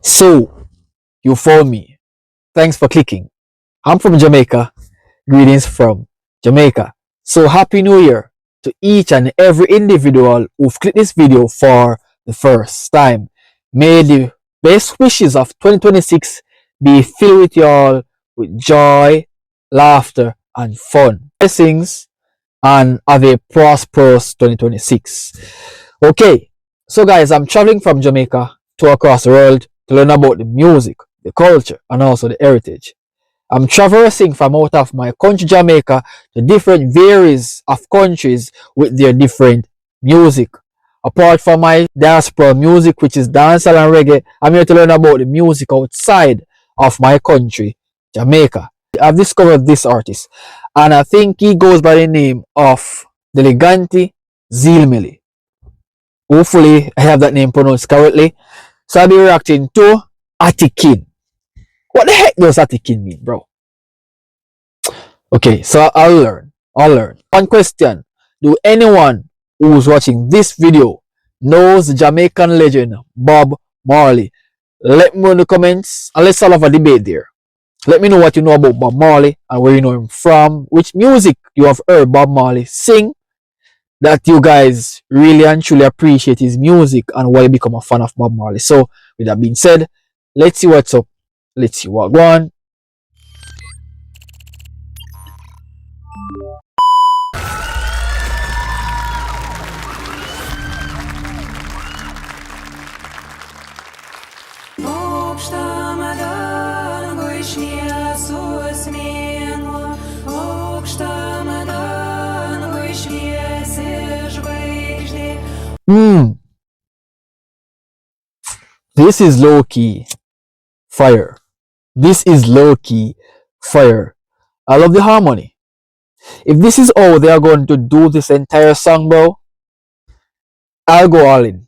So, you found me. Thanks for clicking. I'm from Jamaica. Greetings from Jamaica. So, Happy New Year to each and every individual who've clicked this video for the first time. May the best wishes of 2026 be filled with y'all with joy, laughter, and fun. Blessings, and have a prosperous 2026. Okay, so guys, I'm traveling from Jamaica to across the world to learn about the music, the culture, and also the heritage. I'm traversing from out of my country, Jamaica, to different varies of countries with their different music. Apart from my diaspora music, which is dancehall and reggae, I'm here to learn about the music outside of my country, Jamaica. I've discovered this artist, and I think he goes by the name of the Deganti Zilmeli. Hopefully, I have that name pronounced correctly. So I'll be reacting to Atikin. What the heck does Atikin mean, bro? Okay, so I'll learn. One question. Do anyone who's watching this video knows the Jamaican legend Bob Marley? Let me know in the comments and let's have a debate there. Let me know what you know about Bob Marley and where you know him from, which music you have heard Bob Marley sing that you guys really and truly appreciate his music and why you become a fan of Bob Marley. So with that being said, let's see what's up. Let's see what going on. This is low-key fire. This is low-key fire. I love the harmony. If this is how they are going to do this entire song, bro, I'll go all in.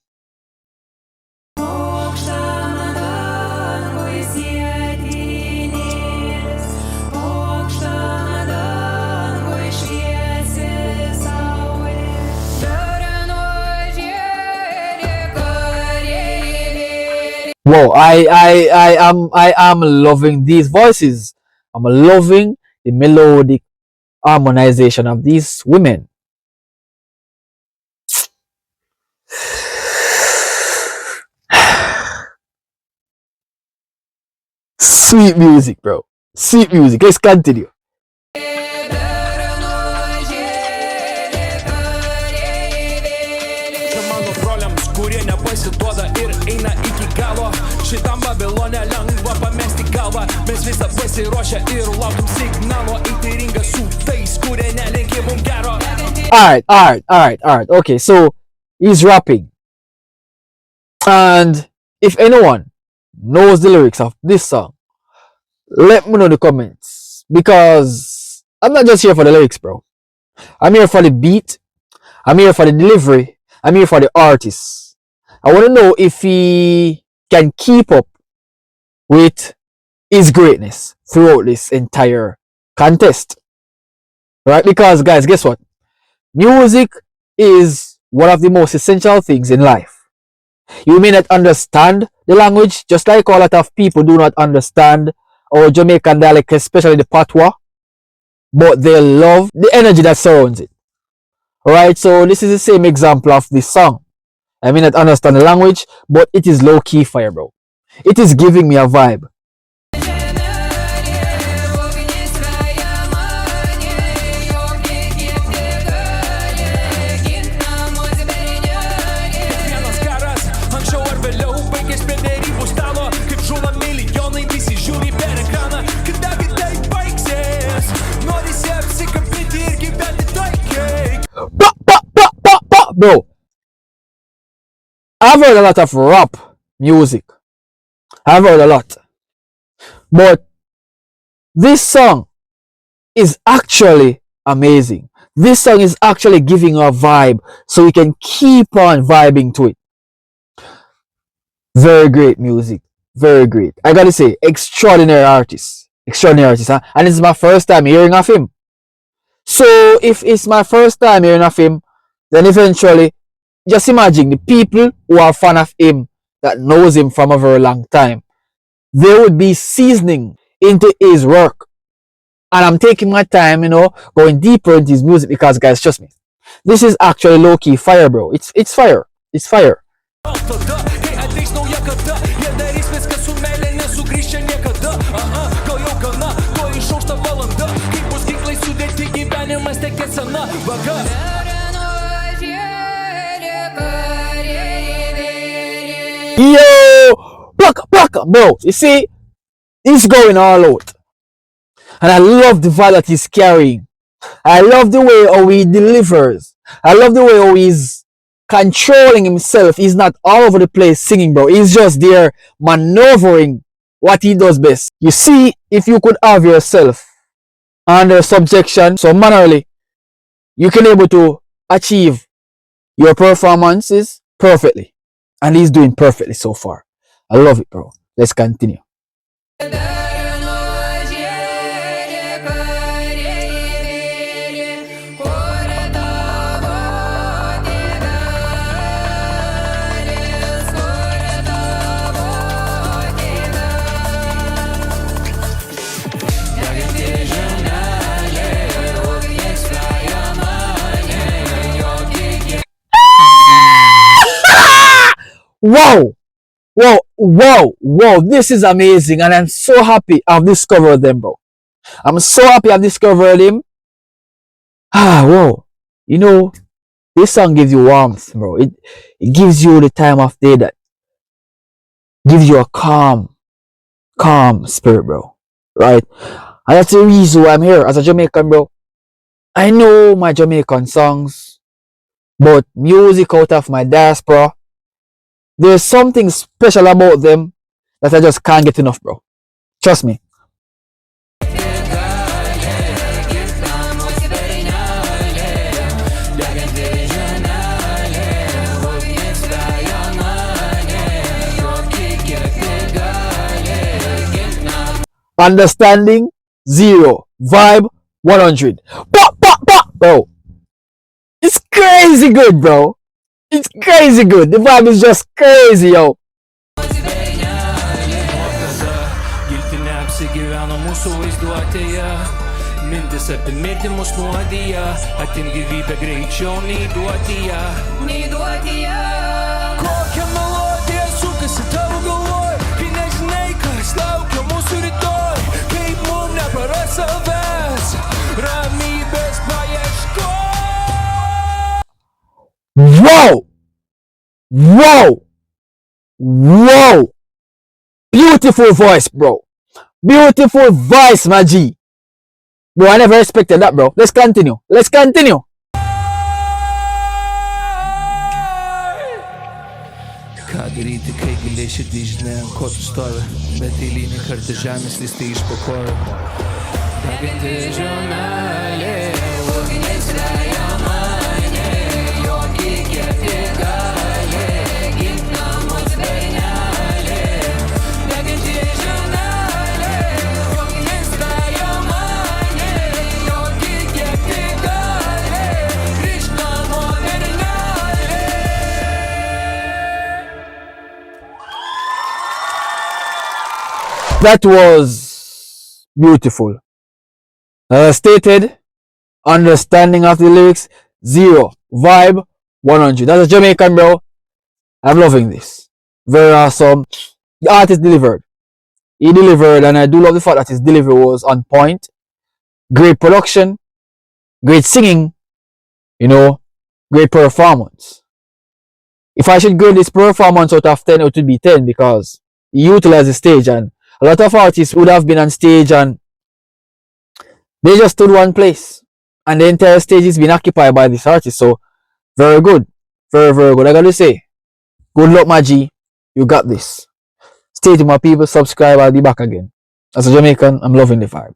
Whoa, I am loving these voices. I'm loving the melodic harmonization of these women. Sweet music, bro. Sweet music. Let's continue. Šitam Babilone lengva pamesti galvą. Mes visą pasiruošę ir laukiam signalo. Eiti ringą su tais, kurie nelinki mum gero. Alright. Okay, so he's rapping. And if anyone knows the lyrics of this song, let me know in the comments. Because I'm not just here for the lyrics, bro. I'm here for the beat. I'm here for the delivery. I'm here for the artist. I want to know if he can keep up with his greatness throughout this entire contest. Right? Because guys, guess what? Music is one of the most essential things in life. You may not understand the language, just like a lot of people do not understand our Jamaican dialect, especially the patois, but they love the energy that surrounds it. Alright, so this is the same example of this song. I may not understand the language, but it is low-key fire, bro. It is giving me a vibe. Bro, I've heard a lot of rap music. I've heard a lot. But this song is actually amazing. This song is actually giving a vibe so we can keep on vibing to it. Very great music. Very great. I gotta say, extraordinary artist. Extraordinary artist, huh? And it's my first time hearing of him. So if it's my first time hearing of him, then eventually, just imagine the people who are fan of him that knows him from a very long time. there would be seasoning into his work. And I'm taking my time, you know, going deeper into his music because, guys, trust me, this is actually low-key fire, bro. It's fire. It's fire. Yo! Pluck, bro. You see, he's going all out. And I love the vibe that he's carrying. I love the way how he delivers. I love the way how he's controlling himself. He's not all over the place singing, bro. He's just there maneuvering what he does best. You see, if you could have yourself under subjection, so mannerly, you can able to achieve your performances perfectly. And he's doing perfectly so far. I love it, bro. Let's continue. Wow, this is amazing, and I'm so happy I've discovered them, bro. I'm so happy I've discovered him. Wow. You know, this song gives you warmth, bro. It gives you the time of day that gives you a calm spirit, bro. Right? And that's the reason why I'm here as a Jamaican, bro. I know my Jamaican songs, but music out of my diaspora, there's something special about them that I just can't get enough, bro. Trust me. Understanding 0, vibe 100. Bro, it's crazy good, bro. It's crazy good. The vibe is just crazy, yo. Mintis apie mirtimus nuodija, atim gyvybę greičiau nei duotija. Kokia melodija sukasi tavo galvoj, kai nežinai, kas laukia mūsų rytoj, kaip mum nepraras savęs, ramybės paieško. Wow! Beautiful voice, bro. Beautiful voice, my G. Bro, I never expected that, bro. Let's continue. Ką daryti, kai giliai širdį žinai, ant ko tu stovi, bet eilinį kartą žemės lystai iš po kojų. Deganti žemelė, ugnis veja mane, jog įkvėpti gali, gink namus bernelė. Deganti žemelė, ugnis veja mane, jog įkvėpti gali, grįžk namo bernelė. That was beautiful. Stated, understanding of the lyrics 0, vibe 100. That's a Jamaican, bro. I'm loving this. Very awesome. The artist delivered. He delivered, and I do love the fact that his delivery was on point. Great production, great singing, you know, great performance. If I should grade this performance out of 10, it would be 10 because he utilized the stage, and a lot of artists would have been on stage and they just stood one place and the entire stage is being occupied by this artist. So very good. Very good. I gotta say, good luck, my G. You got this. Stay tuned, my people. Subscribe. I'll be back again. As a Jamaican, I'm loving the vibe.